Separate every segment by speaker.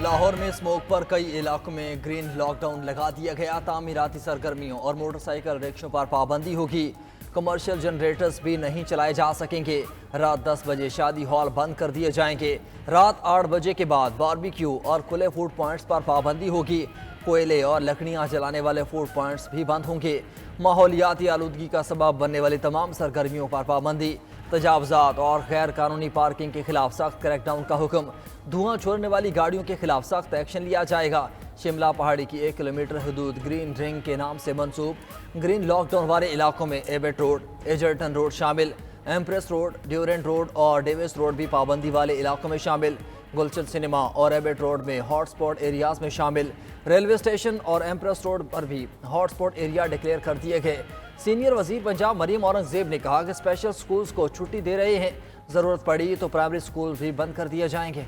Speaker 1: لاہور میں اسموک پر کئی علاقوں میں گرین لاک ڈاؤن لگا دیا گیا۔ تعمیراتی سرگرمیوں اور موٹر سائیکل رکشوں پر پابندی ہوگی۔ کمرشل جنریٹرز بھی نہیں چلائے جا سکیں گے۔ رات 10 بجے شادی ہال بند کر دیے جائیں گے۔ رات 8 بجے کے بعد باربیکیو اور کھلے فوڈ پوائنٹس پر پابندی ہوگی۔ کوئلے اور لکڑیاں جلانے والے فوڈ پوائنٹس بھی بند ہوں گے۔ ماحولیاتی آلودگی کا سبب بننے والی تمام سرگرمیوں پر پابندی۔ تجاوزات اور غیر قانونی پارکنگ کے خلاف سخت کریک ڈاؤن کا حکم۔ دھواں چھوڑنے والی گاڑیوں کے خلاف سخت ایکشن لیا جائے گا۔ شملہ پہاڑی کی 1 کلومیٹر حدود گرین رنگ کے نام سے منسوب۔ گرین لاک ڈاؤن والے علاقوں میں ایبٹ روڈ، ایجرٹن روڈ شامل۔ ایمپریس روڈ، ڈیورنٹ روڈ اور ڈیوس روڈ بھی پابندی والے علاقوں میں شامل۔ گلشن سنیما اور ایبٹ روڈ میں ہاٹ سپاٹ ایریاز میں شامل۔ ریلوے اسٹیشن اور ایمپریس روڈ پر بھی ہاٹ سپاٹ ایریا ڈکلیئر کر دیے گئے۔ سینئر وزیر پنجاب مریم اورنگزیب نے کہا کہ اسپیشل سکولز کو چھٹی دے رہے ہیں، ضرورت پڑی تو پرائمری سکول بھی بند کر دیے جائیں گے۔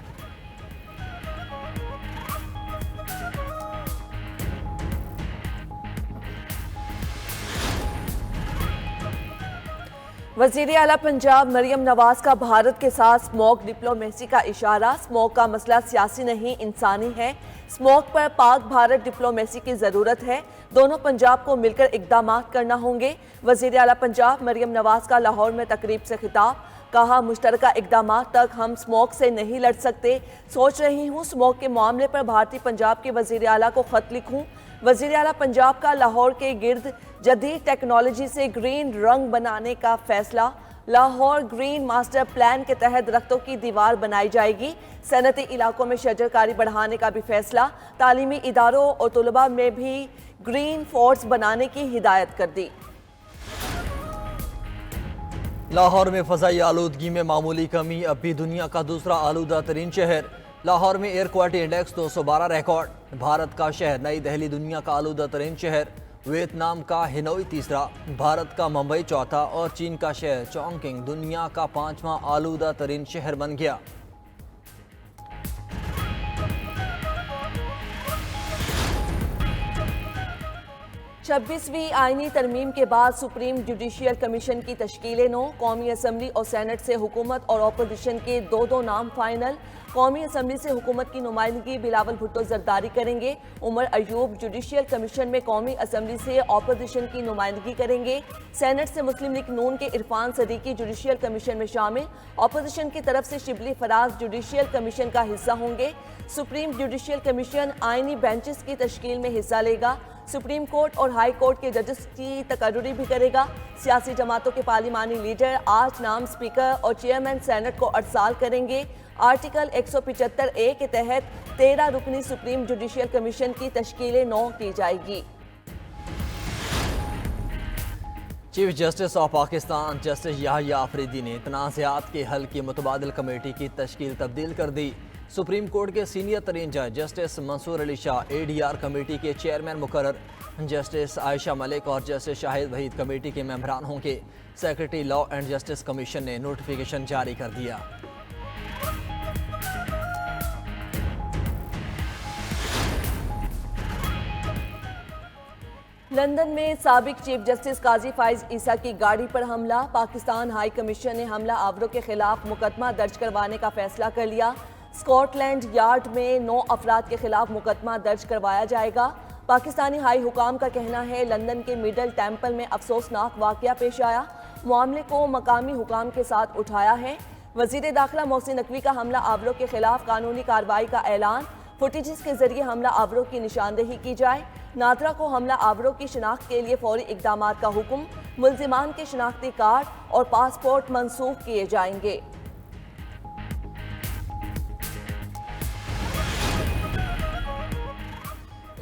Speaker 2: وزیر اعلیٰ پنجاب مریم نواز کا بھارت کے ساتھ اسموک ڈپلومیسی کا اشارہ۔ اسموک کا مسئلہ سیاسی نہیں انسانی ہے۔ اسموک پر پاک بھارت ڈپلومیسی کی ضرورت ہے۔ دونوں پنجاب کو مل کر اقدامات کرنا ہوں گے۔ وزیر اعلیٰ پنجاب مریم نواز کا لاہور میں تقریب سے خطاب۔ کہا مشترکہ اقدامات تک ہم اسموک سے نہیں لڑ سکتے۔ سوچ رہی ہوں اسموک کے معاملے پر بھارتی پنجاب کے وزیر اعلیٰ کو خط لکھوں۔ وزیر اعلیٰ پنجاب کا لاہور کے گرد جدید ٹیکنالوجی سے گرین رنگ بنانے کا فیصلہ۔ لاہور گرین ماسٹر پلان کے تحت درختوں کی دیوار بنائی جائے گی۔ صنعتی علاقوں میں شجرکاری بڑھانے کا بھی فیصلہ۔ تعلیمی اداروں اور طلباء میں بھی گرین فورٹس بنانے کی ہدایت کر دی۔
Speaker 1: لاہور میں فضائی آلودگی میں معمولی کمی، اب بھی دنیا کا دوسرا آلودہ ترین شہر۔ لاہور میں air quality index 212 record. Bharat کا شہر نئی دہلی دنیا کا آلودہ ترین شہر، ویتنام کا ہنوئی تیسرا، بھارت کا ممبئی چوتھا اور چین کا شہر چونگکنگ دنیا کا 5واں آلودہ ترین شہر بن گیا۔
Speaker 2: 26ویں آئینی ترمیم کے بعد سپریم جوڈیشل کمیشن کی تشکیل نو۔ قومی اسمبلی اور سینٹ سے حکومت اور اپوزیشن کے دو نام فائنل۔ قومی اسمبلی سے حکومت کی نمائندگی بلاول بھٹو زرداری کریں گے۔ عمر ایوب جوڈیشل کمیشن میں قومی اسمبلی سے اپوزیشن کی نمائندگی کریں گے۔ سینٹ سے مسلم لیگ نون کے عرفان صدیقی جوڈیشل کمیشن میں شامل۔ اپوزیشن کی طرف سے شبلی فراز جوڈیشل کمیشن کا حصہ ہوں گے۔ سپریم جوڈیشل کمیشن آئینی بینچز کی تشکیل میں حصہ لے گا۔ سپریم کورٹ اور ہائی کورٹ کے ججز کی تقرری بھی کرے گا۔ سیاسی جماعتوں کے پارلیمانی لیڈر آج نام اسپیکر اور چیئرمین سینٹ کو ارسال کریں گے۔ آرٹیکل 175A کے تحت 13 رکنی سپریم جوڈیشل کمیشن کی تشکیل نو کی جائے گی۔
Speaker 1: Chief justice of Pakistan justice Yahya Afridi نے تنازعات کے حل کی متبادل کمیٹی کی تشکیل تبدیل کر دی۔ سپریم کورٹ کے سینئر ترین جج جسٹس منصور علی شاہ ADR کمیٹی کے چیئرمین مقرر۔ جسٹس عائشہ ملک اور جسٹس شاہد وحید کمیٹی کے ممبران ہوں گے۔ Secretary law and justice commission نے نوٹیفیکیشن جاری کر دیا۔
Speaker 2: لندن میں سابق چیف جسٹس قاضی فائز عیسیٰ کی گاڑی پر حملہ۔ پاکستان ہائی کمیشن نے حملہ آوروں کے خلاف مقدمہ درج کروانے کا فیصلہ کر لیا۔ اسکاٹ لینڈ یارڈ میں 9 افراد کے خلاف مقدمہ درج کروایا جائے گا۔ پاکستانی ہائی حکام کا کہنا ہے لندن کے مڈل ٹیمپل میں افسوسناک واقعہ پیش آیا۔ معاملے کو مقامی حکام کے ساتھ اٹھایا ہے۔ وزیر داخلہ محسن نقوی کا حملہ آوروں کے خلاف قانونی کارروائی کا اعلان۔ فوٹیجز کے ذریعے حملہ آوروں کی نشاندہی کی جائے۔ نادرا کو حملہ آوروں کی شناخت کے لیے فوری اقدامات کا حکم۔ ملزمان کے شناختی کارڈ اور پاسپورٹ منسوخ کیے جائیں گے۔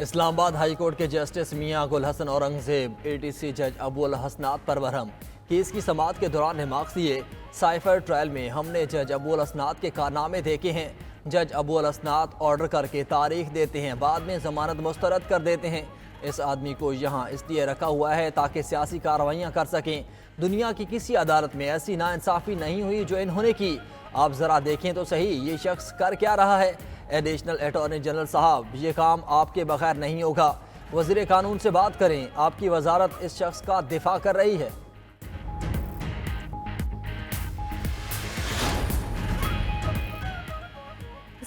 Speaker 1: اسلام آباد ہائی کورٹ کے جسٹس میاں گل حسن اورنگزیب ATC جج ابو الحسنات پر برہم۔ کیس کی سماعت کے دوران ریمارکس دیے۔ سائفر ٹرائل میں ہم نے جج ابو الحسنات کے کارنامے دیکھے ہیں۔ جج ابو الحسنات آرڈر کر کے تاریخ دیتے ہیں، بعد میں ضمانت مسترد کر دیتے ہیں۔ اس آدمی کو یہاں اس لیے رکھا ہوا ہے تاکہ سیاسی کارروائیاں کر سکیں۔ دنیا کی کسی عدالت میں ایسی ناانصافی نہیں ہوئی جو انہوں نے کی۔ آپ ذرا دیکھیں تو صحیح یہ شخص کر کیا رہا ہے۔ ایڈیشنل اٹارنی جنرل صاحب، یہ کام آپ کے بغیر نہیں ہوگا۔ وزیر قانون سے بات کریں، آپ کی وزارت اس شخص کا دفاع کر رہی ہے۔